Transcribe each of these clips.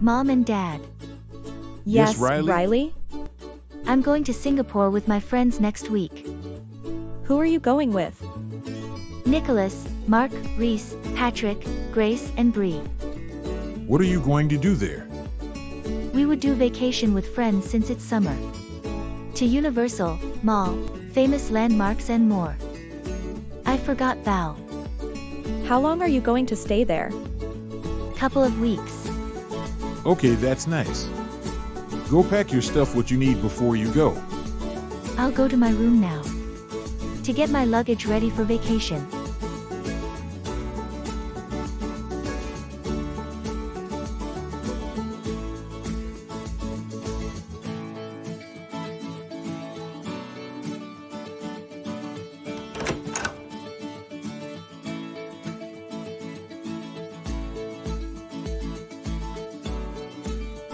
Mom and Dad. Yes, Yes, Riley? I'm going to Singapore with my friends next week. Who are you going with? Nicholas, Mark, Reese, Patrick, Grace, and Bree. What are you going to do there? We would do vacation with friends since it's summer. To Universal, Mall, famous landmarks and more. I forgot Val. How long are you going to stay there? Couple of weeks. Okay, that's nice. Go pack your stuff what you need before you go. I'll go to my room now. To get my luggage ready for vacation.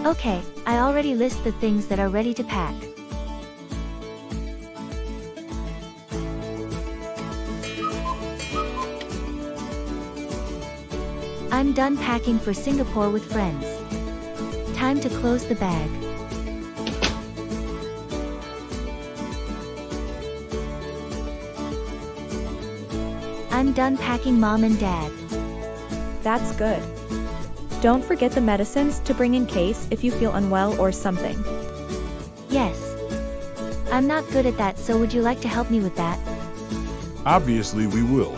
Okay, I already list the things that are ready to pack. I'm done packing for Singapore with friends. Time to close the bag. I'm done packing Mom and Dad. That's good. Don't forget the medicines to bring in case if you feel unwell or something. Yes. I'm not good at that, so would you like to help me with that? Obviously we will.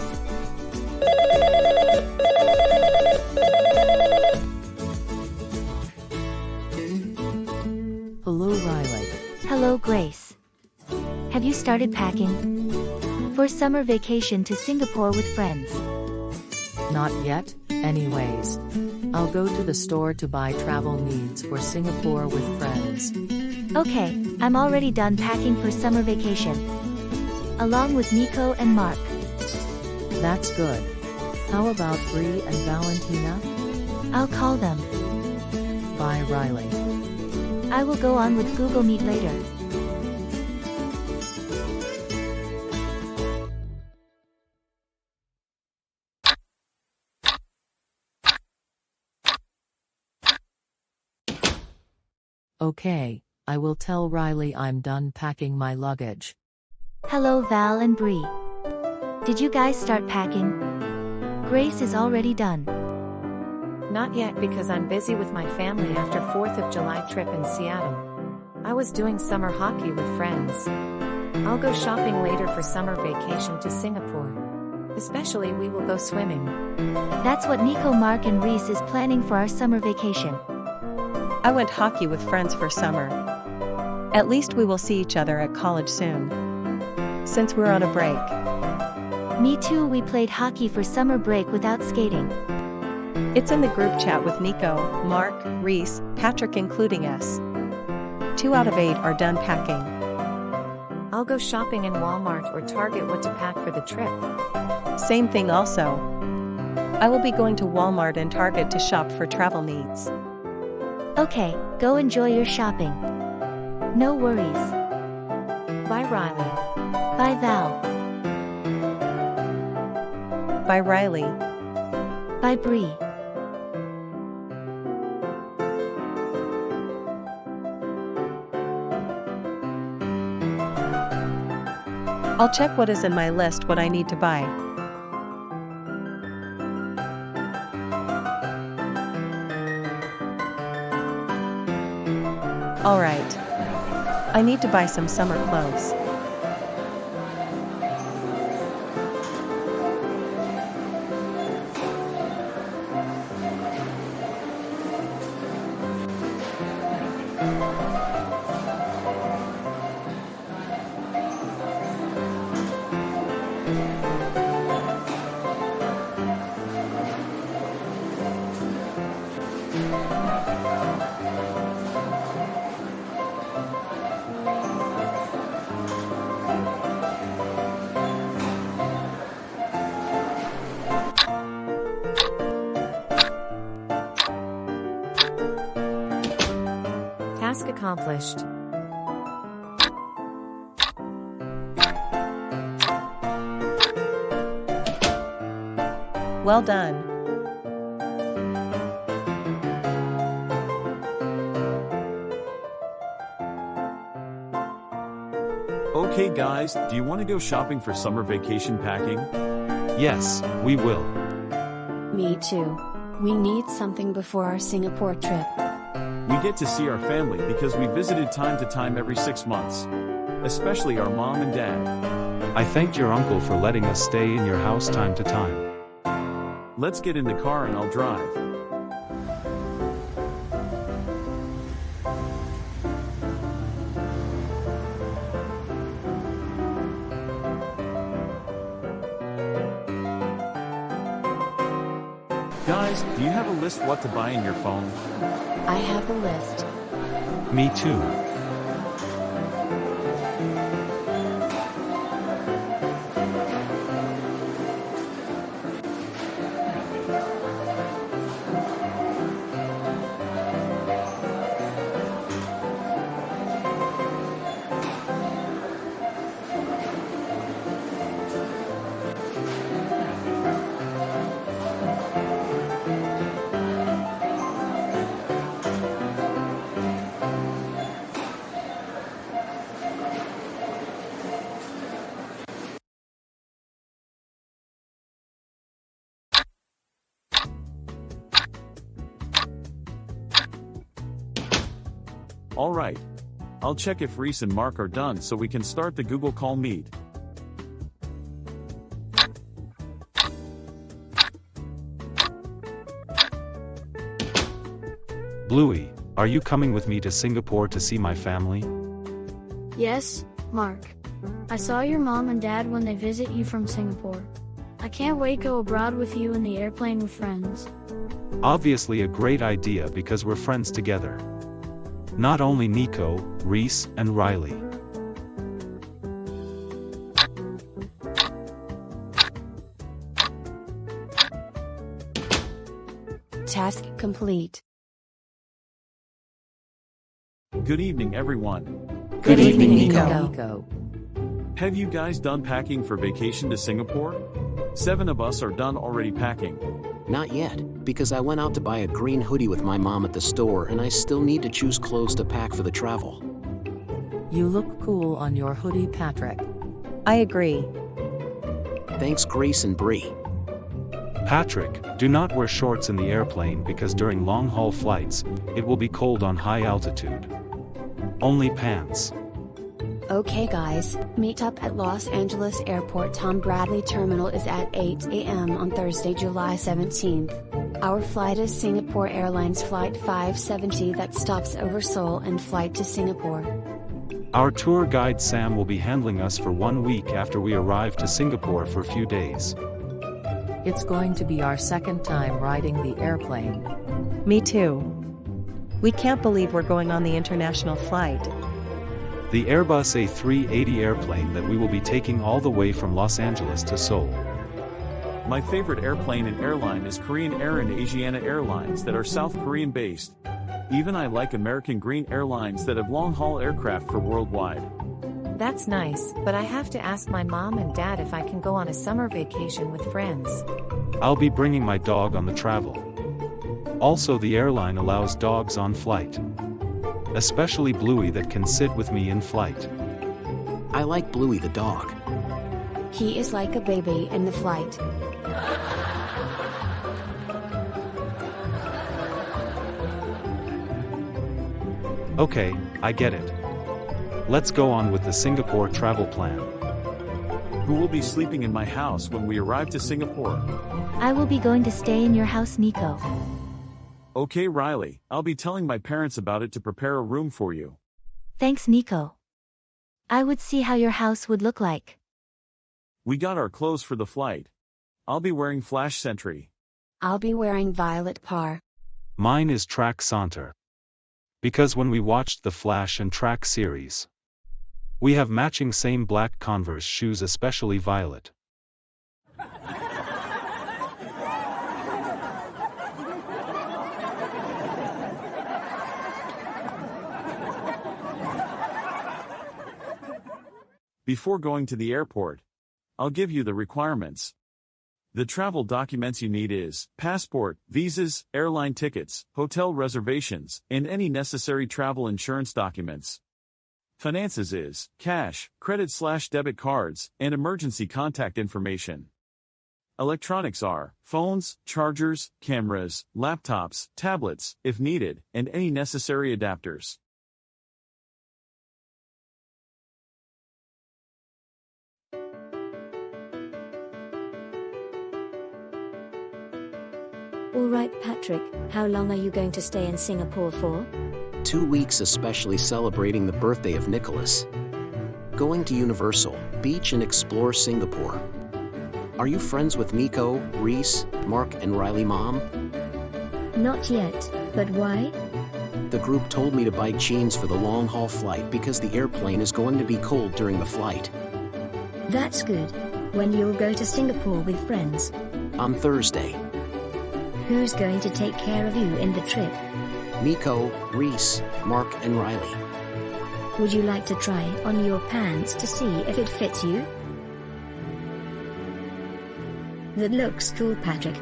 Hello, Riley. Hello, Grace. Have you started packing? For summer vacation to Singapore with friends. Not yet, anyways. I'll go to the store to buy travel needs for Singapore with friends. Okay, I'm already done packing for summer vacation. Along with Nico and Mark. That's good. How about Bree and Valentina? I'll call them. Bye, Riley. I will go on with Google Meet later. Okay, I will tell Riley I'm done packing my luggage. Hello, Val and Bree. Did you guys start packing? Grace is already done. Not yet because I'm busy with my family after 4th of July trip in Seattle. I was doing summer hockey with friends. I'll go shopping later for summer vacation to Singapore. Especially we will go swimming. That's what Nico, Mark, and Reese is planning for our summer vacation. I went hockey with friends for summer. At least we will see each other at college soon. Since we're on a break. Me too, we played hockey for summer break without skating. It's in the group chat with Nico, Mark, Reese, Patrick including us. 2 out of 8 are done packing. I'll go shopping in Walmart or Target what to pack for the trip. Same thing also. I will be going to Walmart and Target to shop for travel needs. Okay, go enjoy your shopping. No worries. Bye, Riley. Bye, Val. Bye, Riley. Bye, Bree. I'll check what is in my list what I need to buy. Alright. I need to buy some summer clothes. Task accomplished. Well done. Okay guys, do you want to go shopping for summer vacation packing? Yes, we will. Me too. We need something before our Singapore trip. We get to see our family because we visited time to time every 6 months. Especially our mom and dad. I thanked your uncle for letting us stay in your house time to time. Let's get in the car and I'll drive. Guys, do you have a list what to buy in your phone? I have the list. Me too. Alright. I'll check if Reese and Mark are done so we can start the Google Call Meet. Bluey, are you coming with me to Singapore to see my family? Yes, Mark. I saw your mom and dad when they visit you from Singapore. I can't wait to go abroad with you in the airplane with friends. Obviously a great idea because we're friends together. Not only Nico, Reese, and Riley. Task complete. Good evening everyone. Good evening, Nico. Have you guys done packing for vacation to Singapore? 7 of us are done already packing. Not yet, because I went out to buy a green hoodie with my mom at the store and I still need to choose clothes to pack for the travel. You look cool on your hoodie, Patrick. I agree. Thanks Grace and Bree. Patrick, do not wear shorts in the airplane because during long-haul flights, it will be cold on high altitude. Only pants. Okay guys, meet up at Los Angeles Airport Tom Bradley Terminal is at 8 a.m. on Thursday, July 17th. Our flight is Singapore Airlines Flight 570 that stops over Seoul and flight to Singapore. Our tour guide Sam will be handling us for 1 week after we arrive to Singapore for a few days. It's going to be our second time riding the airplane. Me too. We can't believe we're going on the international flight. The Airbus A380 airplane that we will be taking all the way from Los Angeles to Seoul. My favorite airplane and airline is Korean Air and Asiana Airlines that are South Korean based. Even I like American Green Airlines that have long-haul aircraft for worldwide. That's nice, but I have to ask my mom and dad if I can go on a summer vacation with friends. I'll be bringing my dog on the travel. Also, the airline allows dogs on flight. Especially Bluey that can sit with me in flight. I like Bluey the dog. He is like a baby in the flight. Okay, I get it. Let's go on with the Singapore travel plan. Who will be sleeping in my house when we arrive to Singapore? I will be going to stay in your house, Nico. Okay Riley, I'll be telling my parents about it to prepare a room for you. Thanks, Nico. I would see how your house would look like. We got our clothes for the flight. I'll be wearing Flash Sentry. I'll be wearing Violet Par. Mine is Track Saunter. Because when we watched the Flash and Track series, we have matching same black Converse shoes, especially Violet. Before going to the airport, I'll give you the requirements. The travel documents you need is passport, visas, airline tickets, hotel reservations, and any necessary travel insurance documents. Finances is cash, credit/debit cards, and emergency contact information. Electronics are phones, chargers, cameras, laptops, tablets, if needed, and any necessary adapters. All right, Patrick, how long are you going to stay in Singapore for? 2 weeks, especially celebrating the birthday of Nicholas. Going to Universal, beach and explore Singapore. Are you friends with Nico, Reese, Mark and Riley, Mom? Not yet, but why? The group told me to buy jeans for the long-haul flight because the airplane is going to be cold during the flight. That's good. When you'll go to Singapore with friends? On Thursday. Who's going to take care of you in the trip? Nico, Reese, Mark and Riley. Would you like to try on your pants to see if it fits you? That looks cool, Patrick.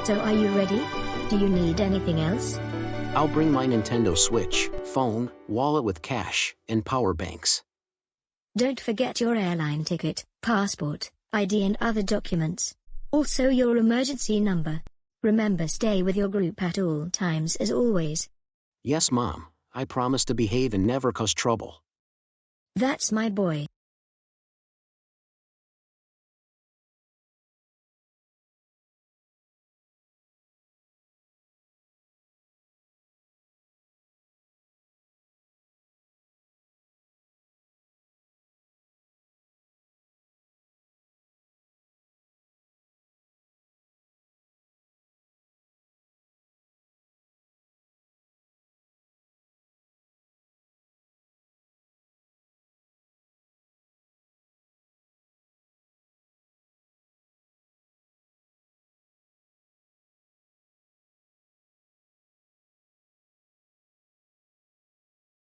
So are you ready? Do you need anything else? I'll bring my Nintendo Switch, phone, wallet with cash, and power banks. Don't forget your airline ticket, passport, ID and other documents. Also your emergency number. Remember, stay with your group at all times as always. Yes, Mom. I promise to behave and never cause trouble. That's my boy.